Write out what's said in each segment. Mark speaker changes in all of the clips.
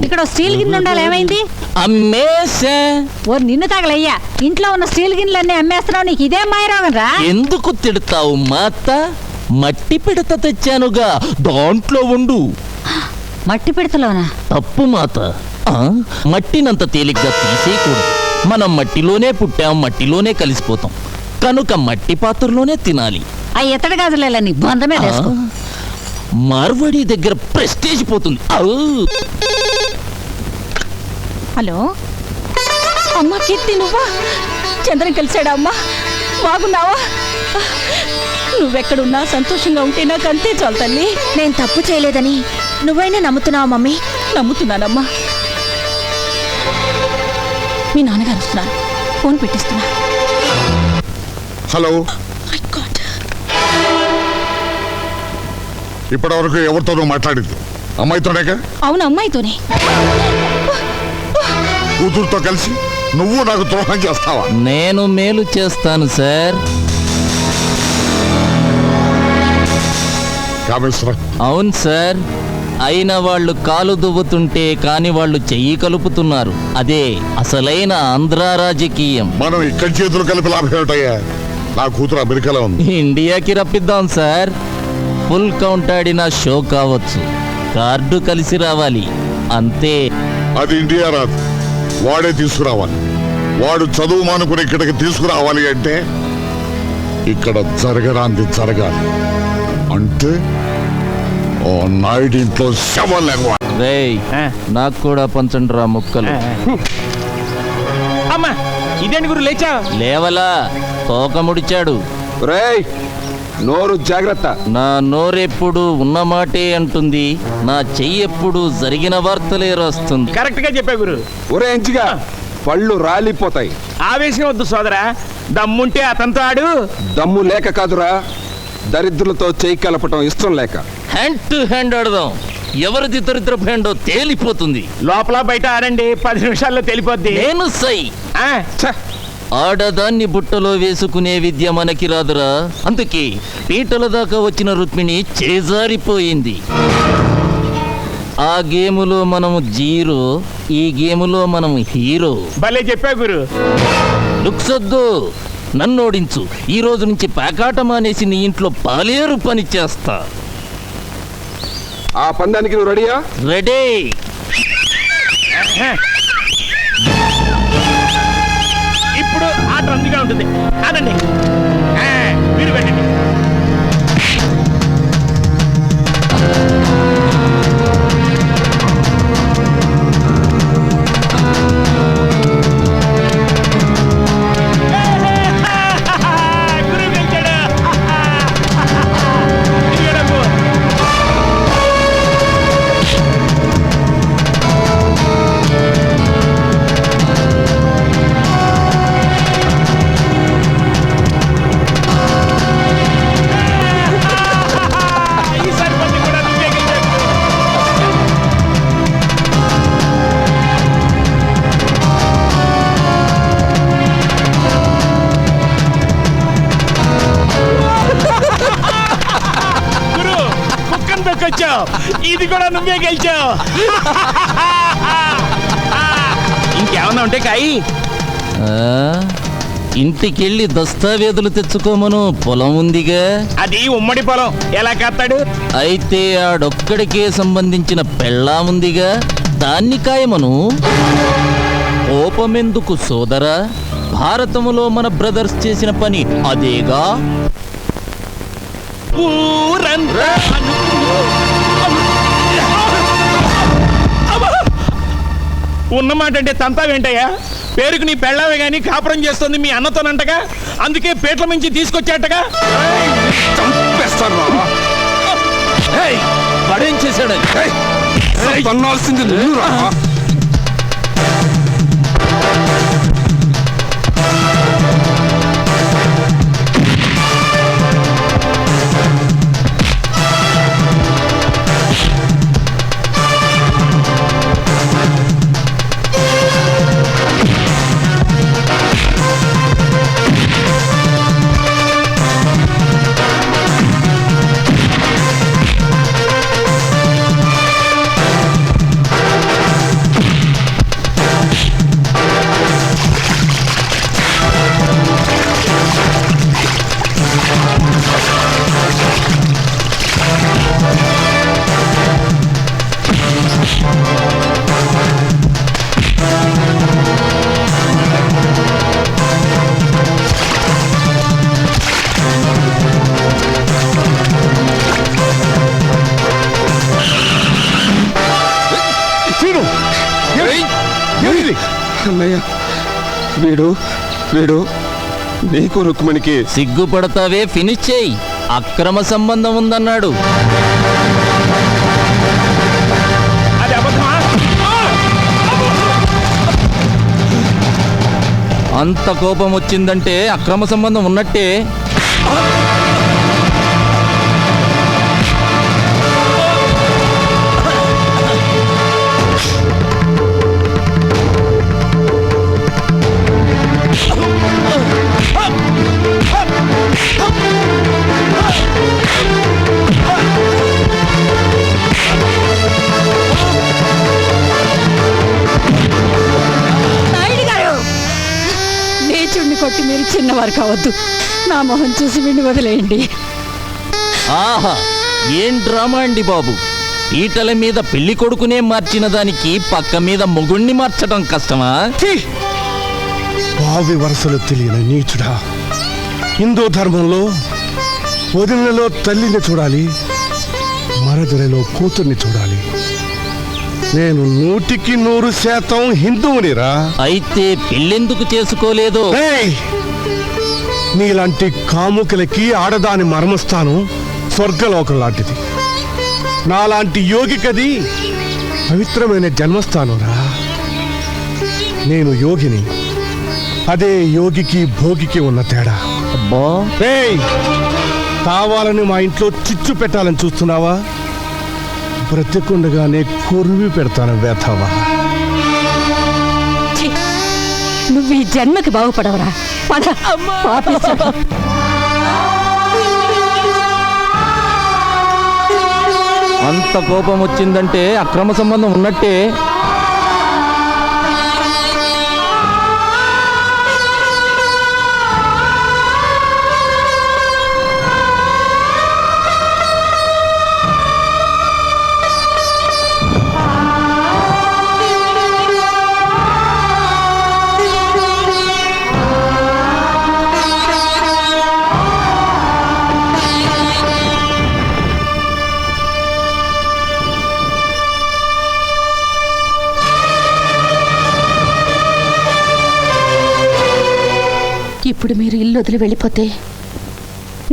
Speaker 1: ఇక్కడ స్టీల్ గిన్నె ఉండాలి, ఏమైంది?
Speaker 2: అమ్మేసా.
Speaker 1: ఓ నిన్ను తగలయ్యా, ఇంట్లో ఉన్న స్టీల్ గిన్నెలన్నీ అమ్మేస్తున్నావు, నీకు ఇదే మాయరోగం రా.
Speaker 2: ఎందుకు తిడతావు మాత? మట్టి పిడత తెచ్చానుగా, దాంట్లో ఉండు.
Speaker 1: మట్టి పిడతలోనా?
Speaker 2: తప్పు మాత, మట్టినంత తేలిగ్గా తీసేయకూడదు. మనం మట్టిలోనే పుట్టాం, మట్టిలోనే కలిసిపోతాం, కనుక మట్టి పాత్రలోనే తినాలి.
Speaker 1: ఆ ఎత్తడి గాజులేలా నీ బంధమే వేసుకో.
Speaker 2: మార్వాడి దగ్గర ప్రెస్టేజ్ పోతుంది.
Speaker 1: హలో అమ్మా, కీర్తి నువ్వా? చంద్రన్ కలిసాడా అమ్మా? బాగున్నావా? నువ్వెక్కడున్నా సంతోషంగా ఉంటే నాకు అంతే చాలు తల్లి.
Speaker 3: నేను తప్పు చేయలేదని నువ్వైనా నమ్ముతున్నావా మమ్మీ?
Speaker 1: నమ్ముతున్నానమ్మా. మీ నాన్నగారు వస్తున్నారు, ఫోన్ పెట్టిస్తున్నా.
Speaker 4: హలో, ఇప్పటి వరకు ఎవరితోనూ మాట్లాడింది? అమ్మాయితోనేగా?
Speaker 1: అవును, అమ్మాయితోనే.
Speaker 4: కూతురుతో కలిసి నువ్వు నాకు ద్రోహం చేస్తావా?
Speaker 2: నేను మేలు చేస్తాను సార్.
Speaker 4: కామేశ్వర.
Speaker 2: అవును సార్, అయిన వాళ్ళు కాలు దువ్వుతుంటే కాని వాళ్ళు చెయ్యి కలుపుతున్నారు. అదే అసలైన ఆంధ్ర రాజకీయం.
Speaker 4: మనం ఇక్కడి చేతులు కలిపి లాభం ఏమిటయ్యా? నా కూతురు అమెరికాలో ఉంది.
Speaker 2: ఇండియాకి రప్పిద్దాం సార్. ఫుల్ కౌంట్ ఆడిన షో కావచ్చు, కార్డు కలిసి రావాలి అంతే.
Speaker 4: అది ఇండియా రాదు, వాడే తీసుకురావాలి. వాడు చదువు మానుకుని ఇక్కడికి తీసుకురావాలి అంటే ఇక్కడ జరగరాంది జరగాలి. అంటే ఓ నాయుడు ఇంట్లో శవం లేకపో.
Speaker 2: రేయ్, నాకు కూడా పంచండి రా ముక్కలు.
Speaker 5: అమ్మా, ఇదేంటి గురు లేచా?
Speaker 2: లేవలా, తోక ముడిచాడు.
Speaker 5: రేయ్, నోరు జాగ్రత్త.
Speaker 2: నా నోరెప్పుడు ఉన్నమాటే అంటుంది, నా చెయ్యెప్పుడు జరిగిన వార్తలే రాస్తుంది.
Speaker 5: కరెక్ట్ గా చెప్పా గురు. ఒరే ఎంచిగా, పళ్ళు రాలిపోతాయి. ఆవేశం వద్దు సోదరా, దమ్ముంటే అతనితో ఆడు.
Speaker 6: దమ్ము లేక కాదురా, దరిద్రులతో చేయి కలపటం ఇష్టం లేక.
Speaker 2: హ్యాండ్ టు హ్యాండ్ ఆడదాం, ఎవరిది దరిద్ర హ్యాండో తేలిపోతుంది.
Speaker 5: లోపల బయట ఆడండి, 10 నిమిషాల్లో తెలిపోద్ది.
Speaker 2: నేను సై. ఆడదాన్ని బుట్టలో వేసుకునే విద్య మనకి రాదురా. అందుకే పీటల దాకా వచ్చిన రుక్మిణి చేజారిపోయింది. ఆ గేములో మనము జీరో, ఈ గేములో మనము హీరో.
Speaker 5: భలే చెప్పా గురు.
Speaker 2: లుక్సొద్దు, నన్ను ఓడించు. ఈ రోజు నుంచి పేకాట మానేసి నీ ఇంట్లో పాలేరు పని చేస్తా.
Speaker 6: ఆ పందానికి నువ్వు రెడీయా?
Speaker 2: రెడీ.
Speaker 5: ఇప్పుడు ఆట అందుగా ఉంటుంది. కాదండి, మీరు పెట్టండి. ఇది కూడా నువ్వే గెలిచావు. ఇంకేమన్నా ఉంటే కాయి.
Speaker 2: ఇంటికెళ్ళి దస్తావేజులు తెచ్చుకోమను, పొలం ఉందిగా.
Speaker 5: అది ఉమ్మడి పొలం, ఎలా కాస్తాడు?
Speaker 2: అయితే ఆడొక్కడికే సంబంధించిన పెళ్ళాం ఉందిగా, దాన్ని కాయమను. కోపమెందుకు సోదరా, భారతములో మన బ్రదర్స్ చేసిన పని అదేగా.
Speaker 5: ఉన్నమాట అంటే తంతావేంటయ్యా? పేరుకు నీ పెళ్ళావే గాని కాపురం చేస్తుంది మీ అన్నతోనంటగా, అందుకే పేట్ల మించి తీసుకొచ్చాటగా.
Speaker 2: వాడేం చేశాడు?
Speaker 6: అన్నయ్య వీడు వీడు నీకు రుక్మిణికి
Speaker 2: సిగ్గుపడతావే, ఫినిష్ చేయి. అక్రమ సంబంధం ఉందన్నాడు.
Speaker 5: అది అబద్ధమా?
Speaker 2: అంత కోపం వచ్చిందంటే అక్రమ సంబంధం ఉన్నట్టే.
Speaker 1: నాయుడు గారు, నీచుడిని కొట్టి మీరు చిన్నవారు కావద్దు. నా మొహం చూసి విండి వదిలేయండి.
Speaker 2: ఆహా, ఏం డ్రామా అండి బాబు. పీటల మీద పెళ్లి కొడుకునే మార్చిన దానికి పక్క మీద మొగుణ్ణి మార్చడం కష్టమా?
Speaker 7: భావి వరుసలు తెలియని నీచుడా. హిందూ ధర్మంలో వదినలో తల్లిని చూడాలి, మరదలిలో కూతుర్ని చూడాలి. నేను 100% హిందువునిరా.
Speaker 2: అయితే పెళ్ళెందుకు చేసుకోలేదో?
Speaker 7: ఏయ్! నీలాంటి కాముకులకి ఆడదాని మర్మస్థానం స్వర్గలోకం లాంటిది. నాలాంటి యోగికది పవిత్రమైన జన్మస్థానంరా. నేను యోగిని, అదే యోగికి భోగికి ఉన్న తేడా.
Speaker 2: అబ్బా,
Speaker 7: ఏయ్! కావాలని మా ఇంట్లో చిచ్చు పెట్టాలని చూస్తున్నావా? బ్రతికుండగానే కొరివి పెడతాను వేతావా.
Speaker 1: ఛీ! నువ్వు ఈ జన్మకి బాగుపడవరా. పద, పాపిస్తాడు.
Speaker 2: అంత కోపం వచ్చిందంటే అక్రమ సంబంధం ఉన్నట్టే.
Speaker 3: ఇప్పుడు మీరు ఇల్లు వదిలి వెళ్ళిపోతే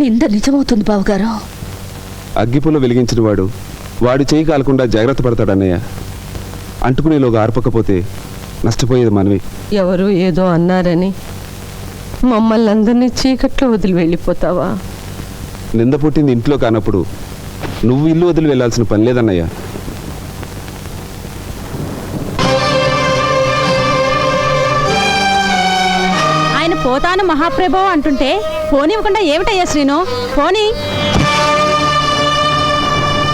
Speaker 3: నింద నిజమవుతుంది బావగారు.
Speaker 6: అగ్గిపుల్ల వెలిగించిన వాడు వాడి చేయి కాలకుండా జాగ్రత్త పడతాడన్నయ్య. అంటుకునేలోగా ఆర్పకపోతే నష్టపోయేది మనవి.
Speaker 8: ఎవరు ఏదో అన్నారని మమ్మల్ని అందరినీ చీకట్లో వదిలి వెళ్ళిపోతావా?
Speaker 6: నింద పుట్టింది ఇంట్లో కానప్పుడు నువ్వు ఇల్లు వదిలి వెళ్ళాల్సిన పని లేదన్నయ్య.
Speaker 1: ఆయన పోతాను మహాప్రభో అంటుంటే పోనివ్వకుండా ఏమిటయ్యా శ్రీను? పోనీ.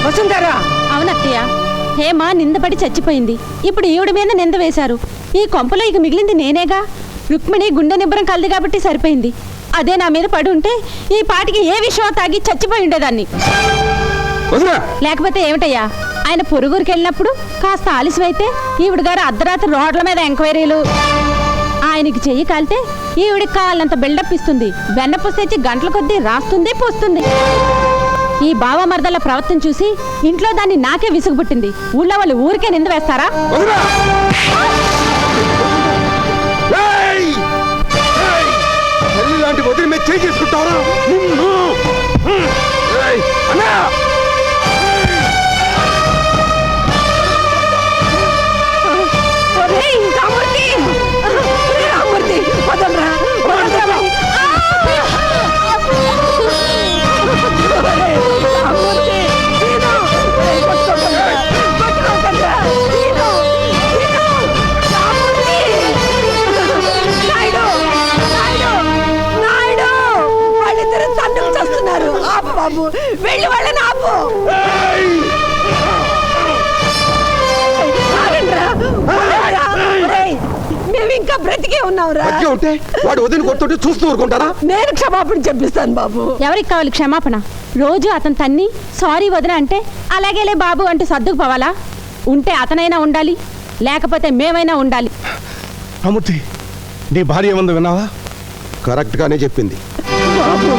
Speaker 8: వసుంధరా,
Speaker 1: అవునత్తయ్య, హేమ నిందపడి చచ్చిపోయింది. ఇప్పుడు ఈవిడ మీద నింద వేశారు. ఈ కొంపలో ఇక మిగిలింది నేనేగా. రుక్మిణి గుండె నిబ్బరం కలది కాబట్టి సరిపోయింది. అదే నా మీద పడి ఉంటే ఈ పాటికి ఏ విషయం తాగి చచ్చిపోయి ఉండేదాన్ని. లేకపోతే ఏమిటయ్యా, ఆయన పొరుగురికి వెళ్ళినప్పుడు కాస్త ఆలస్యమైతే ఈవిడ గారు అర్ధరాత్రి రోడ్ల మీద ఎంక్వైరీలు. ఆయనకి చెయ్యి కాలితే ఈవిడికి కావాలంత బిల్డప్ ఇస్తుంది. వెన్నపూస తెచ్చి గంటల కొద్దీ రాస్తుంది, పూస్తుంది. ఈ బావమర్దల ప్రవర్తన చూసి ఇంట్లో దాన్ని నాకే విసుగు పుట్టింది. ఊళ్ళో వాళ్ళు ఊరికే నింద వేస్తారా?
Speaker 6: లాంటి వదిలి మీద చేయి చేసుకుంటారా?
Speaker 8: వెళ్ళి వాళ్ళని ఆపు. మేము ఇంకా బ్రతికే ఉన్నావురా.
Speaker 6: ఉంటే వాడు వదిలి కొడుతుంటే చూస్తూ ఊరుకుంటారా?
Speaker 8: నేను క్షమాపణ చెప్పిస్తాను బాబు.
Speaker 1: ఎవరికి కావాలి క్షమాపణ? రోజు అతను తన్ని సారీ వదిన అంటే అలాగేలే బాబు అంటూ సర్దుకుపోవాలా? ఉంటే అతనైనా ఉండాలి, లేకపోతే మేమైనా ఉండాలి.
Speaker 7: అమూర్తి, నీ భార్య ఏముందో విన్నావా?
Speaker 4: కరెక్ట్ గానే చెప్పింది.
Speaker 8: బాబు,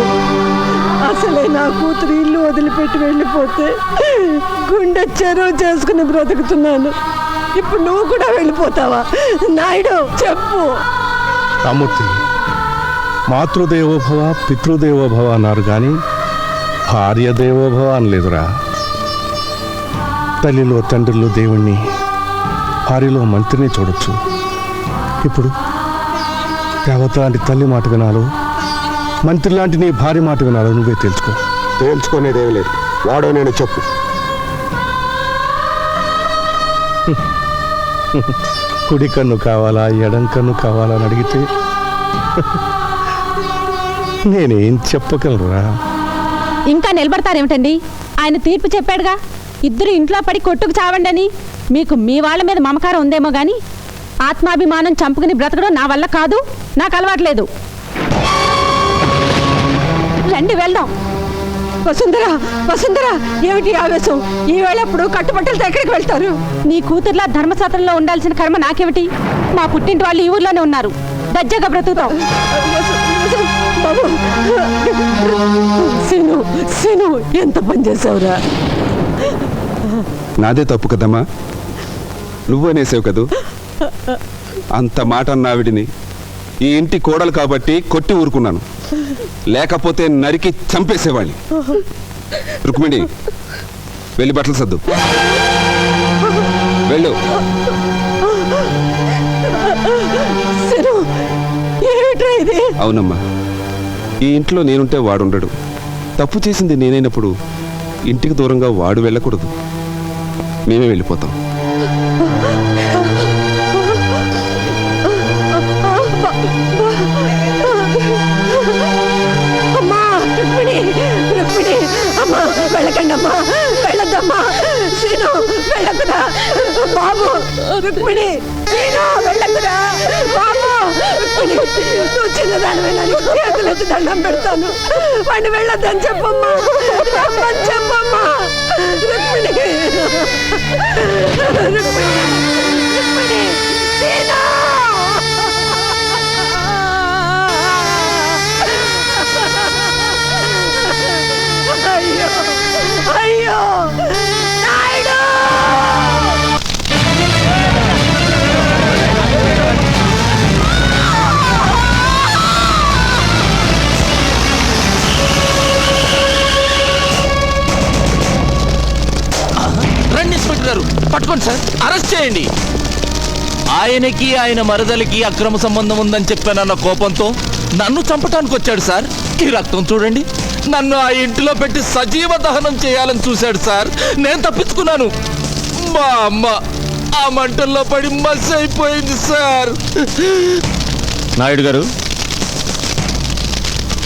Speaker 8: అసలే నా కూతురు ఇల్లు వదిలిపెట్టి వెళ్ళిపోతే గుండె చెరువు చేసుకుని బ్రతుకుతున్నాను. ఇప్పుడు నువ్వు కూడా వెళ్ళిపోతావా? నాయుడు చెప్పు.
Speaker 7: రామూర్తి, మాతృదేవోభవ పితృదేవోభవ అన్నారు కానీ భార్య దేవోభవ అనలేదురా. తల్లిలో తండ్రిలో దేవుణ్ణి, భార్యలో మంత్రిని చూడొచ్చు. ఇప్పుడు దేవత లాంటి తల్లి మాట వినాలో, మంత్రి లాంటి నీ భార్య మాట వినాలో నువ్వే తెలుసుకో.
Speaker 4: తేల్చుకునేదేం లేదు. వాడో నేను చెప్పు.
Speaker 7: కుడి కన్ను కావాలా ఎడం కన్ను కావాలా అని అడిగితే నేనేం చెప్పగలరా?
Speaker 1: ఇంకా నిలబడతారేమిటండి? ఆయన తీర్పు చెప్పాడుగా, ఇద్దరు ఇంట్లో పడి కొట్టుకు చావండి అని. మీకు మీ వాళ్ళ మీద మమకారం ఉందేమో కానీ ఆత్మాభిమానం చంపుకుని బ్రతకడం నా వల్ల కాదు, నాకు అలవాట్లేదు. రండి వెళ్దాం.
Speaker 8: వసుంధరా, వసుంధరా, ఏమిటి ఆవేశం? ఈ వేళప్పుడు కట్టుబట్టలతో ఎక్కడికి వెళ్తారు?
Speaker 1: నీ కూతుర్లా ధర్మశాస్త్రంలో ఉండాల్సిన కర్మ నాకేమిటి? మా పుట్టింటి వాళ్ళు ఈ ఊర్లోనే ఉన్నారు, దజ్జగా బ్రతుకుతాం.
Speaker 8: బాబు, సీను, సీను, ఎంత పని చేసావురా?
Speaker 6: నాదే తప్పు కదమ్మా, నువ్వనేసావు కదూ. అంత మాట అన్నావిడిని ఈ ఇంటి కోడలు కాబట్టి కొట్టి ఊరుకున్నాను, లేకపోతే నరికి చంపేసేవాళ్ళి. రుక్మిణి, వెళ్ళి బట్టలు సర్దు, వెళ్ళు.
Speaker 8: సీను, ఏమిట్రా ఇది?
Speaker 6: అవునమ్మా, ఈ ఇంట్లో నేనుంటే వాడుండడు. తప్పు చేసింది నేనైనప్పుడు ఇంటికి దూరంగా వాడు వెళ్ళకూడదు. మేమే వెళ్ళిపోతాం.
Speaker 8: అమ్మా, రుక్మిణి, రుక్మిణి, అమ్మా వెళ్ళకండి అమ్మా, వెళ్ళద్దమ్మా. సీను, వెళ్ళకురా బాబు. రుక్మిణి, సీను, వెళ్ళకురా బాబు. రుక్మిణి, నువ్వు చిన్నదానివైనా చేతులెత్తి దండం పెడతాను. వాడిని వెళ్ళొద్దని చెప్పమ్మా, రమ్మని చెప్పమ్మా. రుక్మిణి, రుక్మిణి, రుక్మిణి, సీను. అయ్యో, అయ్యో, నాయుడు!
Speaker 2: రండి ఇన్స్పెక్టర్ గారు, పట్టుకోండి సార్, అరెస్ట్ చేయండి. ఆయనకి ఆయన మరదలికి అక్రమ సంబంధం ఉందని చెప్పానన్న కోపంతో నన్ను చంపటానికి వచ్చాడు సార్. ఈ రక్తం చూడండి, నన్ను ఆ ఇంటిలో పెట్టి సజీవ దహనం చేయాలని చూశాడు సార్. నేను తప్పించుకున్నాను. మా అమ్మ ఆ మంటల్లో పడి మస్ అయిపోయింది సార్. నాయుడు గారు,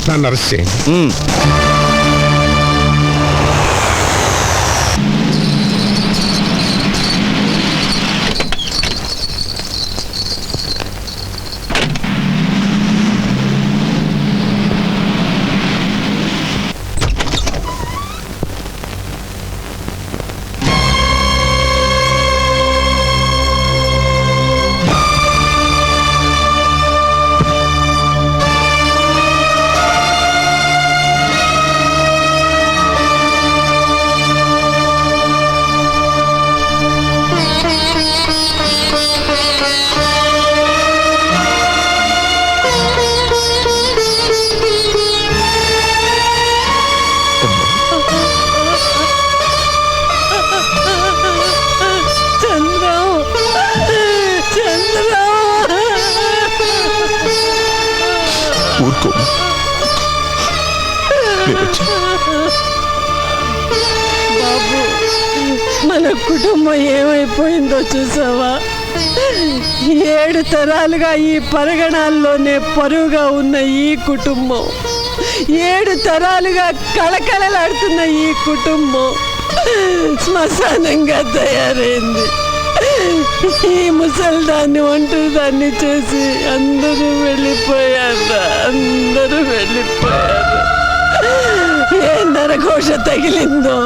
Speaker 4: నన్ను అరెస్ట్ చేయండి.
Speaker 6: ఊరుకో.
Speaker 8: బాబు, మన కుటుంబం ఏమైపోయిందో చూసావా? 7 తరాలుగా ఈ పరగణాల్లోనే పరువుగా ఉన్న ఈ కుటుంబం, 7 తరాలుగా కళకళలాడుతున్న ఈ కుటుంబం శ్మశానంగా తయారైంది. ఈ ముసల్దాన్ని ఒంటరిదాన్ని చేసి అందరూ వెళ్ళిపోయారు, అందరూ వెళ్ళిపోయారు. ఏ నరఘోష తగిలిందో,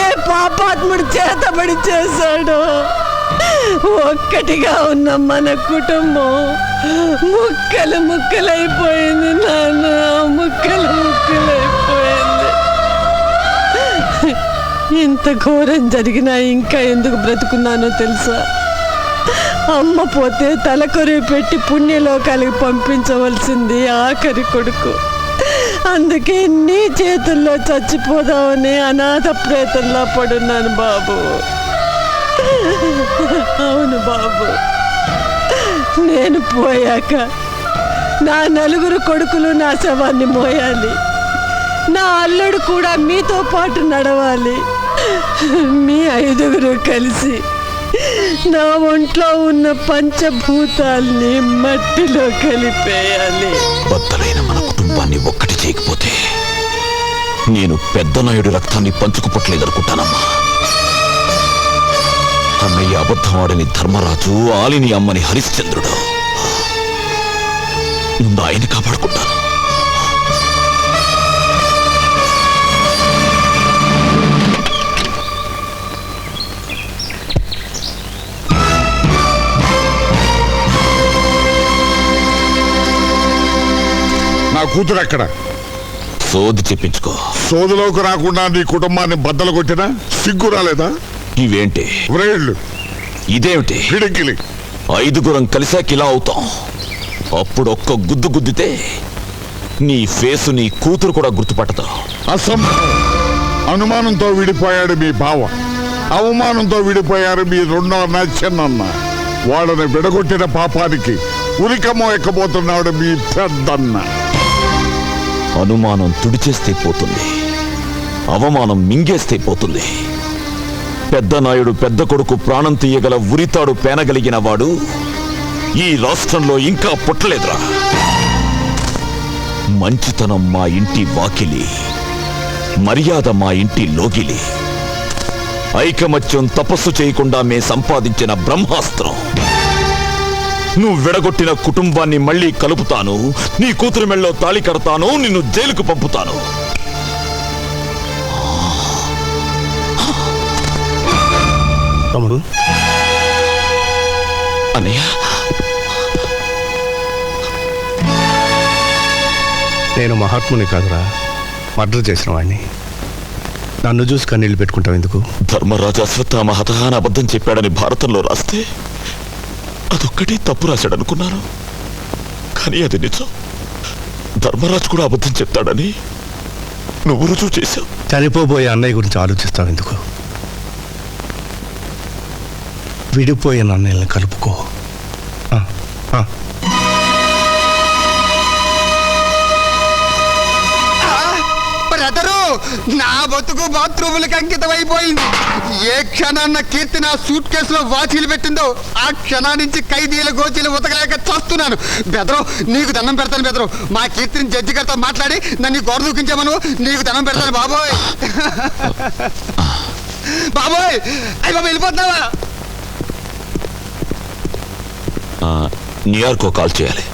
Speaker 8: ఏ పాపాత్ముడు చేతబడి చేశాడో, ఒక్కటిగా ఉన్న మన కుటుంబం ముక్కలు ముక్కలైపోయింది నాన్న, ముక్కలు ముక్కలైపోయింది. ఇంత ఘోరం జరిగినా ఇంకా ఎందుకు బ్రతుకున్నానో తెలుసా? అమ్మ పోతే తలకొరి పెట్టి పుణ్యలోకాలకు పంపించవలసింది ఆఖరి కొడుకు. అందుకే నీ చేతుల్లో చచ్చిపోదామని అనాథ ప్రేతంలా పడున్నాను బాబు. అవును బాబు, నేను పోయాక నా 4 కొడుకులు నా శవాన్ని మోయాలి. నా అల్లుడు కూడా మీతో పాటు నడవాలి. మీ 5 కలిసి నా ఒంట్లో ఉన్న పంచభూతాల్ని మట్టిలో కలిపేయాలి.
Speaker 9: బద్దలైన మన కుటుంబాన్ని ఒక్కటి చేయకపోతే నేను పెద్ద నాయుడు రక్తాన్ని పంచుకుపట్లేదనుకుంటానమ్మా. అన్నయ్య అబద్ధం ఆడని ధర్మరాజు, ఆలిని అమ్మని హరిశ్చంద్రుడు. ముందు ఆయన కాపాడుకుంటాను.
Speaker 4: నా కూతురు ఎక్కడ?
Speaker 9: సోది చెప్పించుకో.
Speaker 4: సోదులోకి రాకుండా నీ కుటుంబాన్ని బద్దలు కొట్టినా సిగ్గు రాలేదా?
Speaker 9: ఇవేంటి?
Speaker 4: వ్రేళ్ళు.
Speaker 9: ఇదేమిటి?
Speaker 4: పిడికిలి.
Speaker 9: 5 కలిసాక ఇలా అవుతాం. అప్పుడు ఒక్క గుద్దు గుద్దితే నీ ఫేసు నీ కూతురు కూడా గుర్తుపట్టదు.
Speaker 4: అసంభవం. అనుమానంతో విడిపోయాడు మీ బావ, అవమానంతో విడిపోయారు మీ 2వ అన్న, చిన్నన్న. వాళ్ళని విడగొట్టిన పాపానికి ఉరికమ్మో ఎక్కబోతున్నాడు మీ పెద్దన్న.
Speaker 9: అనుమానం తుడిచేస్తే పోతుంది, అవమానం మింగేస్తే పోతుంది. పెద్ద నాయుడు పెద్ద కొడుకు ప్రాణం తీయగల ఉరితాడు పేనగలిగిన వాడు ఈ రాష్ట్రంలో ఇంకా పుట్టలేదురా. మంచితనం మా ఇంటి వాకిలి, మర్యాద మా ఇంటి లోగిలి, ఐకమత్యం తపస్సు చేయకుండా మే సంపాదించిన బ్రహ్మాస్త్రం. నువ్వు విడగొట్టిన కుటుంబాన్ని మళ్ళీ కలుపుతాను, నీ కూతురు మెళ్ళలో తాళి కడతాను, నిన్ను జైలుకు పంపుతాను.
Speaker 7: తమ్ముడు,
Speaker 9: అన్నయ్య,
Speaker 7: నేను మహాత్ముని కాదురా, మర్డర్ చేసిన వాడిని. నన్ను చూసి కన్నీళ్ళు పెట్టుకుంటావు ఎందుకు?
Speaker 9: ధర్మరాజు అశ్వత్థామ హతహాన అబద్ధం చెప్పాడని భారతంలో రాస్తే అదొక్కటి తప్పు రాశాడనుకున్నాను. కానీ అది నిజం. ధర్మరాజు కూడా అబద్ధం చెప్తాడని నువ్వు రుజువు చేశావు.
Speaker 7: చనిపోబోయే అన్నయ్య గురించి ఆలోచిస్తావు ఎందుకు? విడిపోయిన అన్నయ్యని కలుపుకో.
Speaker 10: బ్రదరు, నా బతుకు బాత్రూములకి అంకితం అయిపోయింది. ఏ క్షణాన్న కీర్తి నా సూట్ కేసులో వాచీలు పెట్టిందో ఆ క్షణా నుంచి ఖైదీల గోచీలు ఉతకలేక చస్తున్నాను. బెదరు, నీకు దండం పెడతాను బెదరు. మా కీర్తిని జడ్జి గారితో మాట్లాడి నన్ను గోడ దూకించామను. నీకు దండం పెడతాను బాబోయ్. బాబోయ్, అయ్యి బాబు వెళ్ళిపోతున్నావా?
Speaker 9: న్యూయార్క్ కాల్ చేయాలి.